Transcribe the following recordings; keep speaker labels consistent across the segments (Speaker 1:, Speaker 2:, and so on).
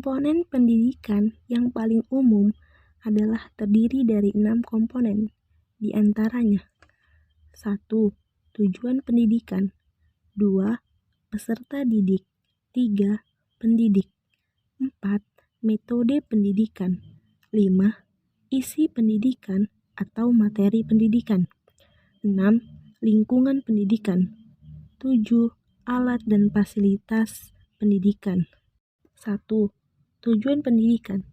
Speaker 1: Komponen pendidikan yang paling umum adalah terdiri dari 6 komponen, di antaranya 1. Tujuan pendidikan 2. Peserta didik 3. Pendidik 4. Metode pendidikan 5. Isi pendidikan atau materi pendidikan 6. Lingkungan pendidikan 7. Alat dan fasilitas pendidikan 1. Tujuan pendidikan.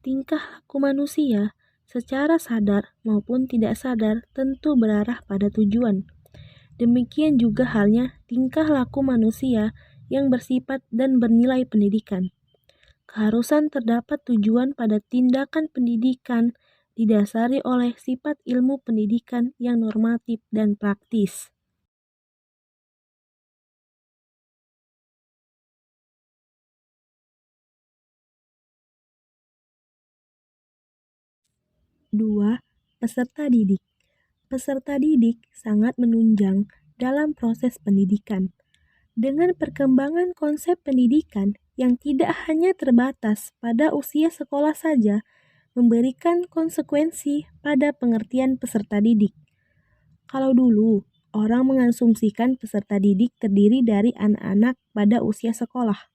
Speaker 1: Tingkah laku manusia secara sadar maupun tidak sadar tentu berarah pada tujuan. Demikian juga halnya tingkah laku manusia yang bersifat dan bernilai pendidikan. Keharusan terdapat tujuan pada tindakan pendidikan didasari oleh sifat ilmu pendidikan yang normatif dan praktis. Dua, peserta didik. Peserta didik sangat menunjang dalam proses pendidikan. Dengan perkembangan konsep pendidikan yang tidak hanya terbatas pada usia sekolah saja, memberikan konsekuensi pada pengertian peserta didik. Kalau dulu, orang mengasumsikan peserta didik terdiri dari anak-anak pada usia sekolah,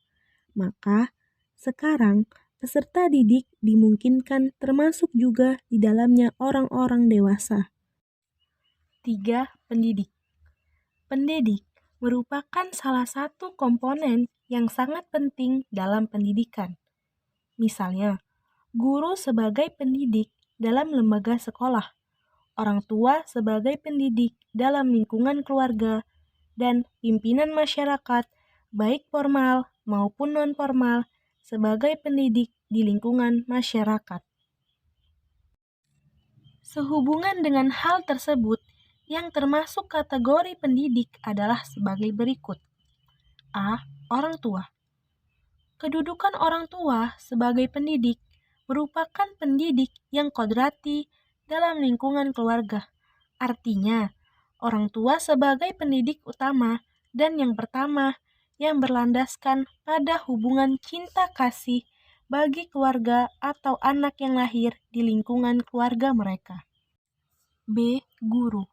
Speaker 1: maka sekarang peserta didik dimungkinkan termasuk juga di dalamnya orang-orang dewasa. 3. Pendidik. Pendidik merupakan salah satu komponen yang sangat penting dalam pendidikan. Misalnya, guru sebagai pendidik dalam lembaga sekolah, orang tua sebagai pendidik dalam lingkungan keluarga, dan pimpinan masyarakat, baik formal maupun non-formal, sebagai pendidik di lingkungan masyarakat. Sehubungan dengan hal tersebut, yang termasuk kategori pendidik adalah sebagai berikut. A. Orang tua. Kedudukan orang tua sebagai pendidik merupakan pendidik yang kodrati dalam lingkungan keluarga. Artinya, orang tua sebagai pendidik utama dan yang pertama yang berlandaskan pada hubungan cinta kasih bagi keluarga atau anak yang lahir di lingkungan keluarga mereka. B. Guru.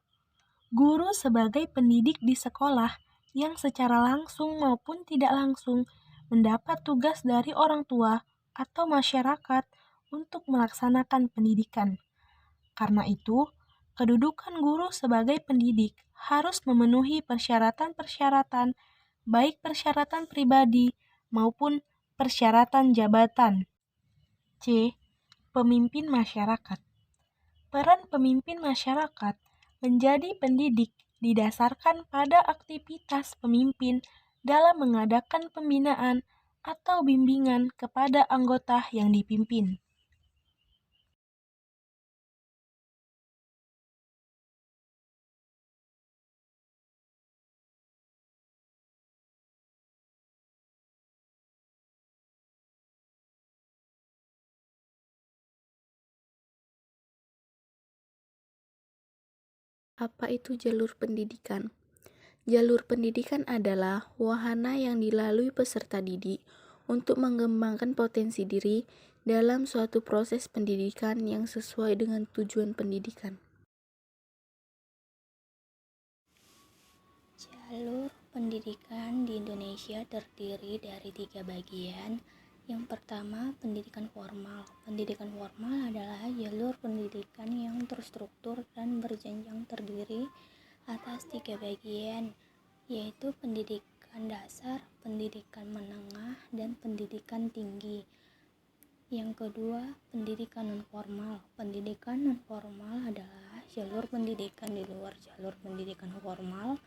Speaker 1: Guru sebagai pendidik di sekolah yang secara langsung maupun tidak langsung mendapat tugas dari orang tua atau masyarakat untuk melaksanakan pendidikan. Karena itu, kedudukan guru sebagai pendidik harus memenuhi persyaratan-persyaratan, baik persyaratan pribadi maupun persyaratan jabatan. C. Pemimpin masyarakat. Peran pemimpin masyarakat menjadi pendidik didasarkan pada aktivitas pemimpin dalam mengadakan pembinaan atau bimbingan kepada anggota yang dipimpin.
Speaker 2: Apa itu jalur pendidikan? Jalur pendidikan adalah wahana yang dilalui peserta didik untuk mengembangkan potensi diri dalam suatu proses pendidikan yang sesuai dengan tujuan pendidikan.
Speaker 3: Jalur pendidikan di Indonesia terdiri dari 3 bagian. Yang pertama, pendidikan formal. Pendidikan formal adalah jalur pendidikan yang terstruktur dan berjenjang terdiri atas 3 bagian, yaitu pendidikan dasar, pendidikan menengah, dan pendidikan tinggi. Yang kedua, pendidikan non-formal. Pendidikan non-formal adalah jalur pendidikan di luar jalur pendidikan formal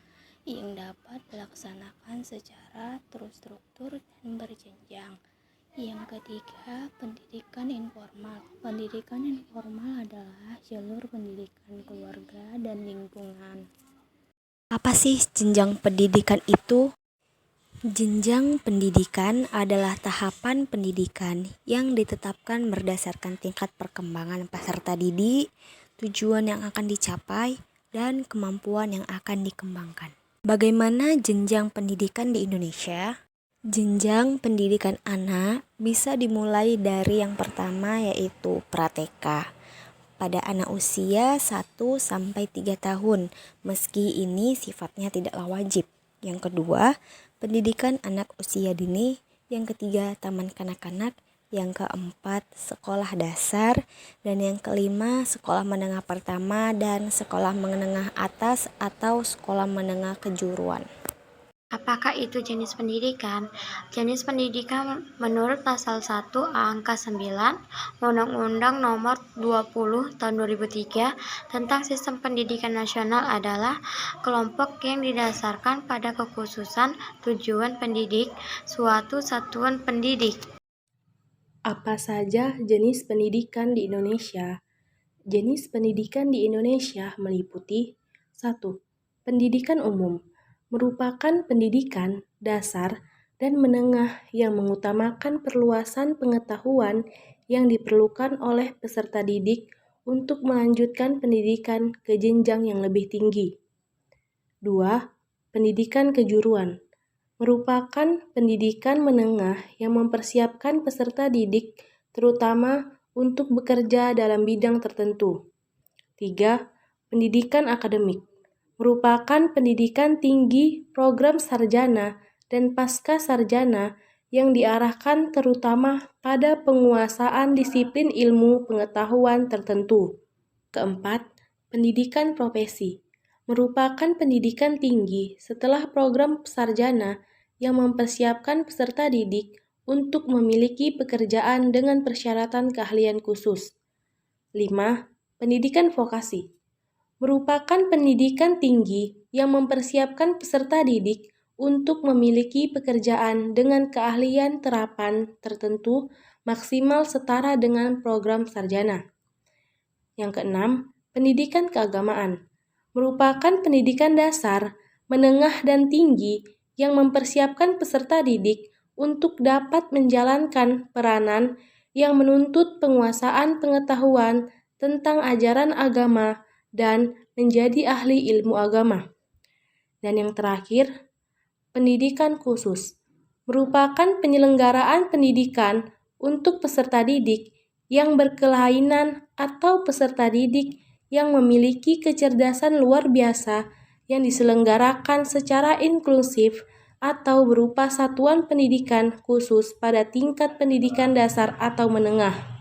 Speaker 3: yang dapat dilaksanakan secara terstruktur dan berjenjang. Yang ketiga, pendidikan informal. Pendidikan informal adalah jalur pendidikan keluarga dan lingkungan.
Speaker 4: Apa sih jenjang pendidikan itu? Jenjang pendidikan adalah tahapan pendidikan yang ditetapkan berdasarkan tingkat perkembangan peserta didik, tujuan yang akan dicapai, dan kemampuan yang akan dikembangkan. Bagaimana jenjang pendidikan di Indonesia? Jenjang pendidikan anak bisa dimulai dari yang pertama yaitu pra-TK pada anak usia 1-3 tahun, meski ini sifatnya tidaklah wajib. Yang kedua, pendidikan anak usia dini. Yang ketiga, taman kanak-kanak. Yang keempat, sekolah dasar. Dan yang kelima, sekolah menengah pertama dan sekolah menengah atas atau sekolah menengah kejuruan.
Speaker 5: Apakah itu jenis pendidikan? Jenis pendidikan menurut pasal 1 angka 9 Undang-Undang Nomor 20 Tahun 2003 tentang Sistem Pendidikan Nasional adalah kelompok yang didasarkan pada kekhususan tujuan pendidik suatu satuan pendidik.
Speaker 1: Apa saja jenis pendidikan di Indonesia? Jenis pendidikan di Indonesia meliputi 1. Pendidikan umum merupakan pendidikan dasar dan menengah yang mengutamakan perluasan pengetahuan yang diperlukan oleh peserta didik untuk melanjutkan pendidikan ke jenjang yang lebih tinggi. 2. Pendidikan kejuruan merupakan pendidikan menengah yang mempersiapkan peserta didik terutama untuk bekerja dalam bidang tertentu. 3. Pendidikan akademik merupakan pendidikan tinggi program sarjana dan pasca sarjana yang diarahkan terutama pada penguasaan disiplin ilmu pengetahuan tertentu. Keempat, pendidikan profesi merupakan pendidikan tinggi setelah program sarjana yang mempersiapkan peserta didik untuk memiliki pekerjaan dengan persyaratan keahlian khusus. 5. Pendidikan vokasi merupakan pendidikan tinggi yang mempersiapkan peserta didik untuk memiliki pekerjaan dengan keahlian terapan tertentu maksimal setara dengan program sarjana. Yang keenam, pendidikan keagamaan merupakan pendidikan dasar, menengah dan tinggi yang mempersiapkan peserta didik untuk dapat menjalankan peranan yang menuntut penguasaan pengetahuan tentang ajaran agama dan menjadi ahli ilmu agama. Dan yang terakhir, pendidikan khusus merupakan penyelenggaraan pendidikan untuk peserta didik yang berkelainan atau peserta didik yang memiliki kecerdasan luar biasa yang diselenggarakan secara inklusif atau berupa satuan pendidikan khusus pada tingkat pendidikan dasar atau menengah.